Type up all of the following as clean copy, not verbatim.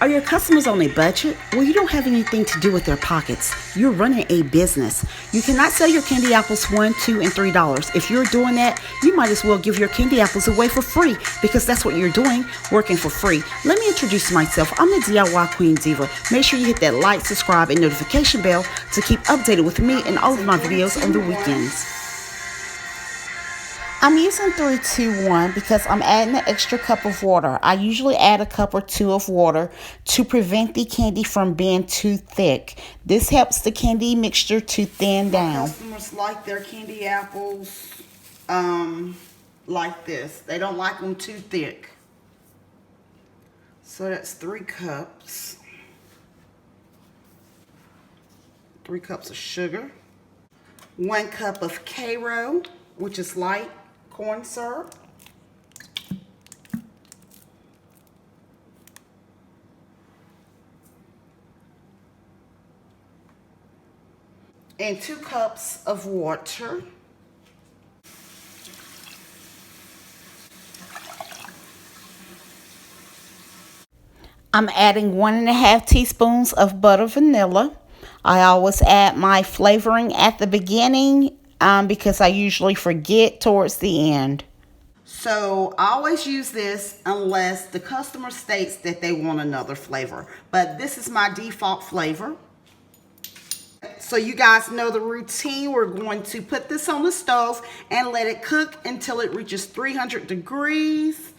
Are your customers on a budget? Well, you don't have anything to do with their pockets. You're running a business. You cannot sell your candy apples $1, $2, and $3. If you're doing that, you might as well give your candy apples away for free because that's what you're doing, working for free. Let me introduce myself. I'm the DIY Queen Diva. Make sure you hit that like, subscribe, and notification bell to keep updated with me and all of my videos on the weekends. I'm using 321 because I'm adding an extra cup of water. I usually add a cup or two of water to prevent the candy from being too thick. This helps the candy mixture to thin down. Customers like their candy apples like this. They don't like them too thick. So that's 3 cups. 3 cups of sugar. 1 cup of Karo, which is light corn syrup. And 2 cups of water. I'm adding 1½ teaspoons of butter vanilla. I always add my flavoring at the beginning because I usually forget towards the end. So I always use this unless the customer states that they want another flavor. But this is my default flavor. So you guys know the routine. We're going to put this on the stove and let it cook until it reaches 300 degrees.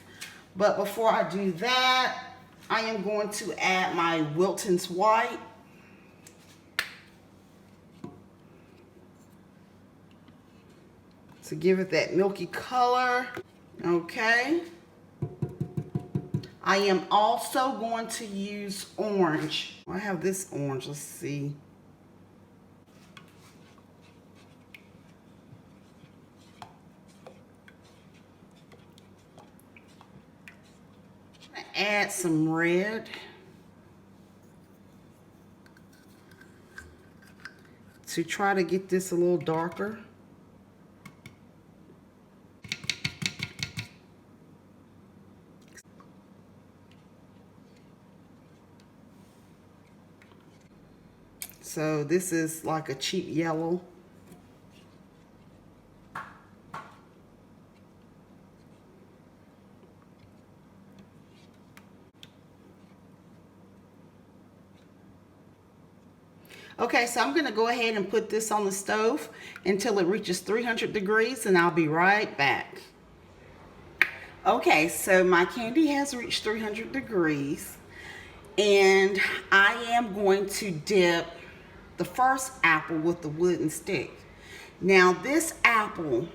But before I do that, I am going to add my Wilton's White. To give it that milky color. Okay. I am also going to use orange. I have this orange. Let's see. Add some red. To try to get this a little darker. So this is like a cheap yellow. Okay, so I'm going to go ahead and put this on the stove until it reaches 300 degrees and I'll be right back. Okay, so my candy has reached 300 degrees and I am going to dip the first apple with the wooden stick. Now this apple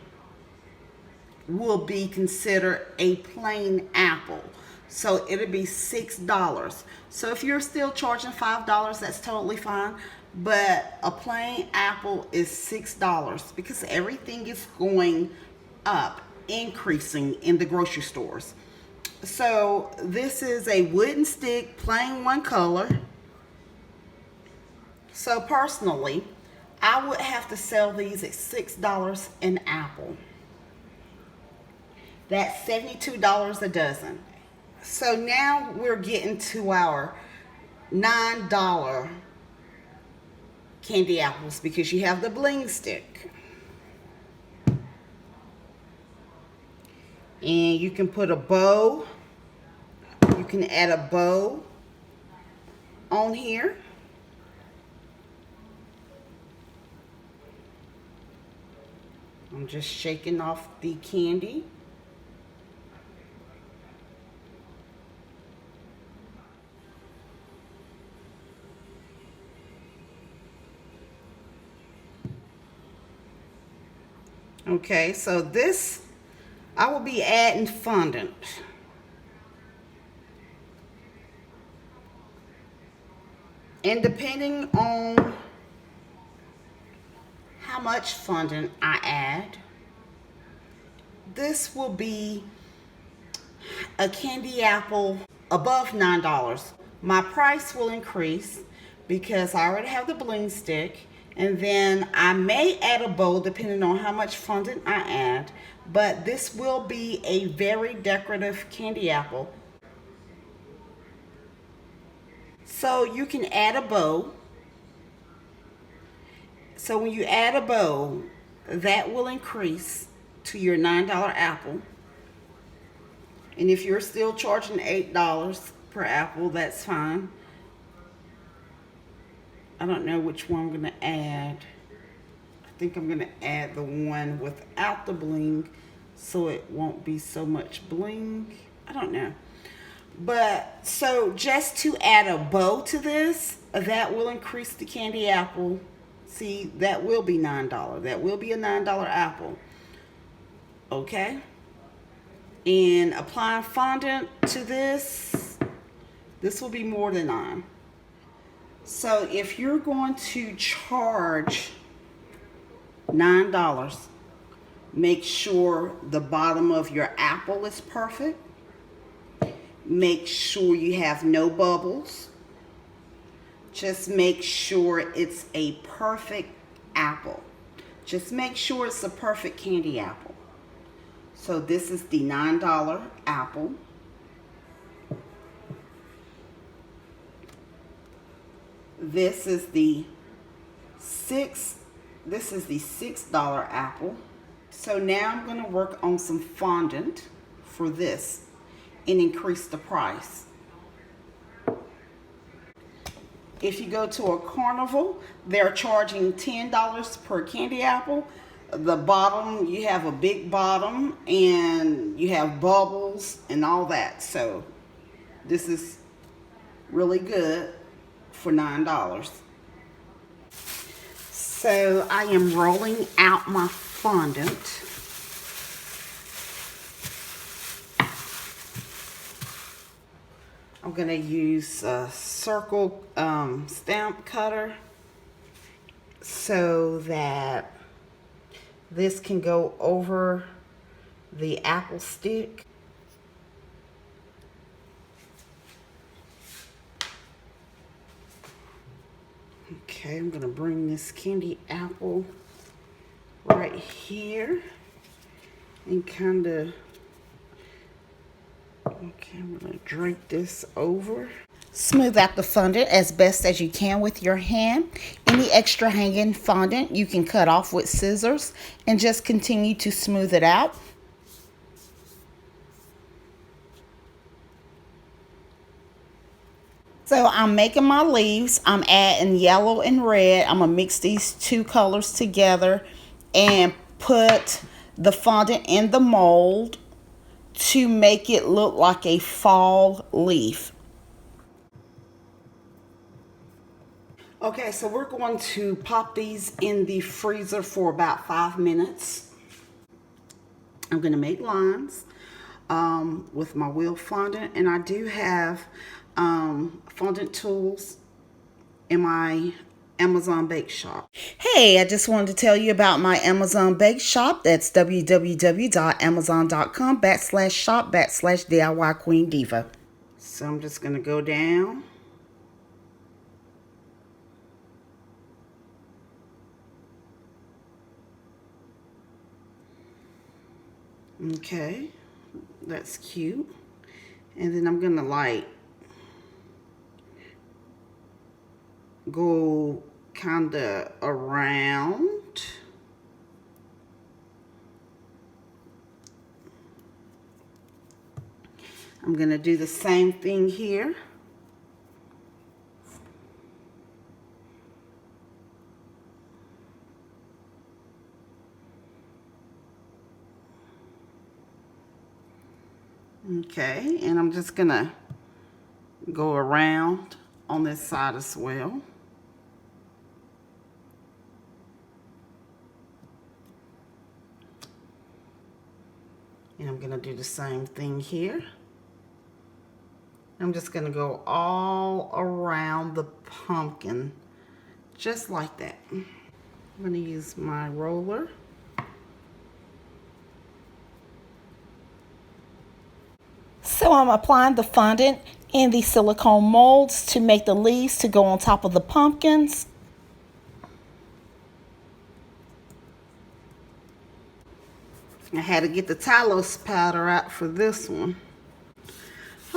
will be considered a plain apple. So it'll be $6. So if you're still charging $5, that's totally fine. But a plain apple is $6 because everything is going up, increasing in the grocery stores. So this is a wooden stick, plain one color. So personally, I would have to sell these at $6 an apple. That's $72 a dozen. So now we're getting to our $9 candy apples because you have the bling stick. And you can put a bow. You can add a bow on here. I'm just shaking off the candy. Okay, so this, I will be adding fondant. And depending on how much fondant I add, this will be a candy apple above $9. My price will increase because I already have the bling stick, and then I may add a bow depending on how much fondant I add, but this will be a very decorative candy apple. So you can add a bow. So when you add a bow, that will increase to your $9 apple. And if you're still charging $8 per apple, that's fine. I don't know which one I'm going to add. I think I'm going to add the one without the bling so it won't be so much bling. I don't know. But so just to add a bow to this, that will increase the candy apple. See, that will be $9. That will be a $9 apple. Okay? And applying fondant to this will be more than $9. So if you're going to charge $9, make sure the bottom of your apple is perfect. Make sure you have no bubbles. Just make sure it's a perfect apple. Just make sure it's a perfect candy apple. So this is the $9 apple. This is the $6 apple. So now I'm going to work on some fondant for this and increase the price. If you go to a carnival, they're charging $10 per candy apple. The bottom, you have a big bottom and you have bubbles and all that. So this is really good for $9. So I am rolling out my fondant. I'm going to use a circle stamp cutter so that this can go over the apple stick. Okay, I'm going to bring this candy apple right here and kind of, okay, I'm going to drape this over. Smooth out the fondant as best as you can with your hand. Any extra hanging fondant you can cut off with scissors and just continue to smooth it out. So I'm making my leaves. I'm adding yellow and red. I'm going to mix these two colors together and put the fondant in the mold to make it look like a fall leaf. Okay, so we're going to pop these in the freezer for about 5 minutes. I'm going to make lines with my wheel fondant, and I do have fondant tools in my Amazon Bake Shop. Hey, I just wanted to tell you about my Amazon Bake Shop. That's www.amazon.com/shop/DIY Queen Diva. So I'm just going to go down. Okay, that's cute. And then I'm gonna like go kinda around. I'm gonna do the same thing here. Okay, and I'm just gonna go around on this side as well. And I'm gonna do the same thing here. I'm just gonna go all around the pumpkin, just like that. I'm gonna use my roller. So I'm applying the fondant in the silicone molds to make the leaves to go on top of the pumpkins. I had to get the Talos powder out for this one.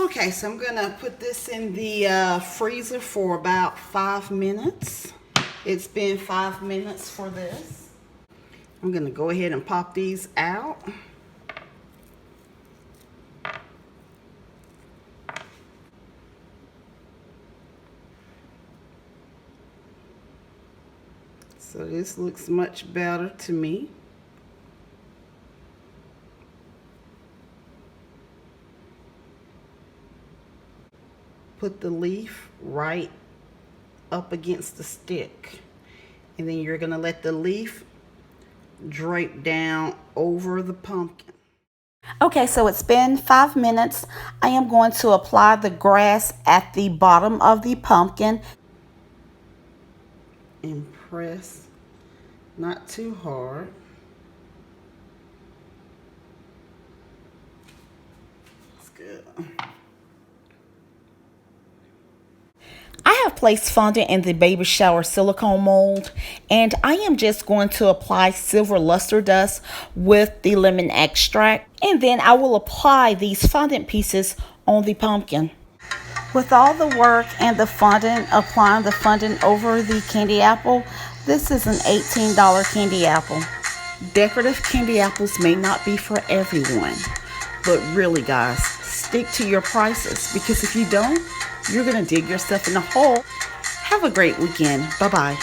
Okay, so I'm gonna put this in the freezer for about 5 minutes. It's been 5 minutes for this. I'm gonna go ahead and pop these out. So this looks much better to me. Put the leaf right up against the stick. And then you're gonna let the leaf drape down over the pumpkin. Okay, so it's been 5 minutes. I am going to apply the grass at the bottom of the pumpkin. And press, not too hard. That's good. I have placed fondant in the baby shower silicone mold, and I am just going to apply silver luster dust with the lemon extract, and then I will apply these fondant pieces on the pumpkin. With all the work and the fondant, applying the fondant over the candy apple, this is an $18 candy apple. Decorative candy apples may not be for everyone, but really guys, stick to your prices, because if you don't, you're gonna dig yourself in a hole. Have a great weekend. Bye-bye.